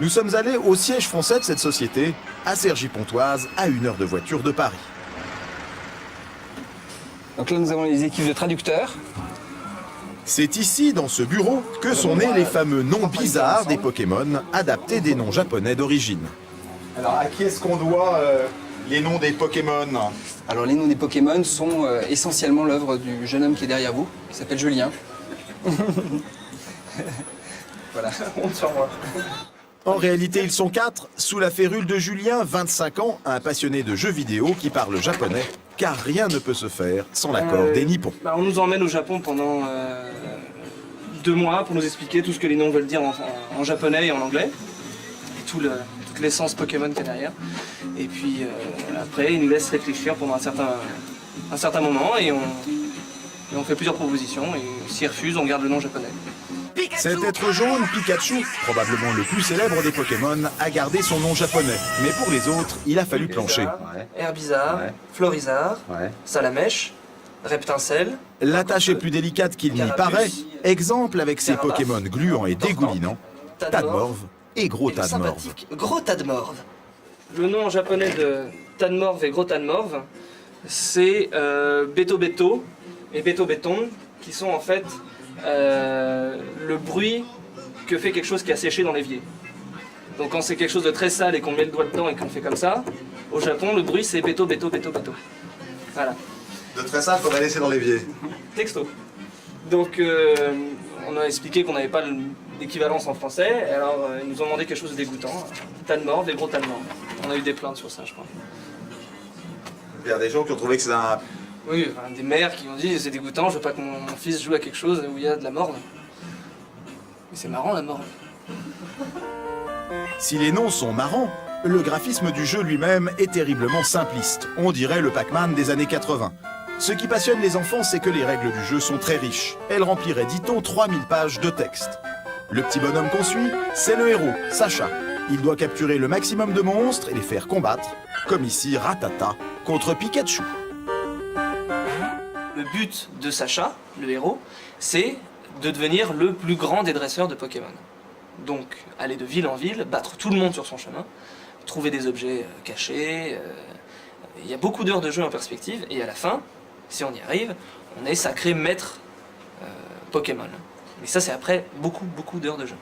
Nous sommes allés au siège français de cette société, à Cergy-Pontoise, à 1 heure de voiture de Paris. Donc là, nous avons les équipes de traducteurs. C'est ici, dans ce bureau, que sont nés les fameux noms bizarres des Pokémon, adaptés des noms japonais d'origine. Alors, à qui est-ce qu'on doit les noms des Pokémon? Alors les noms des Pokémon sont essentiellement l'œuvre du jeune homme qui est derrière vous, qui s'appelle Julien. Voilà, honte sur moi. En réalité, ils sont 4, sous la férule de Julien, 25 ans, un passionné de jeux vidéo qui parle japonais, car rien ne peut se faire sans l'accord des Nippons. On nous emmène au Japon pendant 2 mois pour nous expliquer tout ce que les noms veulent dire en japonais et en anglais, et toute l'essence Pokémon qu'il y a derrière. Et puis après, ils nous laissent réfléchir pendant un certain moment et on fait plusieurs propositions, et s'ils refusent, on garde le nom japonais. Cet être jaune, Pikachu, probablement le plus célèbre des Pokémon, a gardé son nom japonais. Mais pour les autres, il a fallu plancher. Herbizarre, Florizarre, Salamèche, Reptincelle. La tâche est plus délicate qu'il n'y paraît. Exemple avec ces Pokémon gluants et dégoulinants, Tadmorve et Gros Tadmorve. Gros Tadmorve. Le nom en japonais de Tadmorve et Gros Tadmorve, c'est Beto Beto et Beto Béton, qui sont en fait le bruit que fait quelque chose qui a séché dans l'évier. Donc quand c'est quelque chose de très sale et qu'on met le doigt dedans et qu'on fait comme ça, au Japon, le bruit c'est Beto Beto Beto Beto. Voilà. De très sale, faudrait laisser dans l'évier. Texto. Donc on a expliqué qu'on n'avait pas d'équivalence en français, alors ils nous ont demandé quelque chose de dégoûtant. Tadmorve et Gros Tadmorve. On a eu des plaintes sur ça, je crois. Il y a des gens qui ont trouvé que c'est un... Oui, enfin, des mères qui ont dit c'est dégoûtant, je veux pas que mon fils joue à quelque chose où il y a de la morve. Mais c'est marrant la morve. Si les noms sont marrants, le graphisme du jeu lui-même est terriblement simpliste. On dirait le Pac-Man des années 80. Ce qui passionne les enfants, c'est que les règles du jeu sont très riches. Elles rempliraient, dit-on, 3000 pages de texte. Le petit bonhomme qu'on suit, c'est le héros, Sacha. Il doit capturer le maximum de monstres et les faire combattre, comme ici Ratata contre Pikachu. Le but de Sacha, le héros, c'est de devenir le plus grand des dresseurs de Pokémon. Donc aller de ville en ville, battre tout le monde sur son chemin, trouver des objets cachés. Il y a beaucoup d'heures de jeu en perspective, et à la fin, si on y arrive, on est sacré maître Pokémon. Mais ça c'est après beaucoup d'heures de jeu.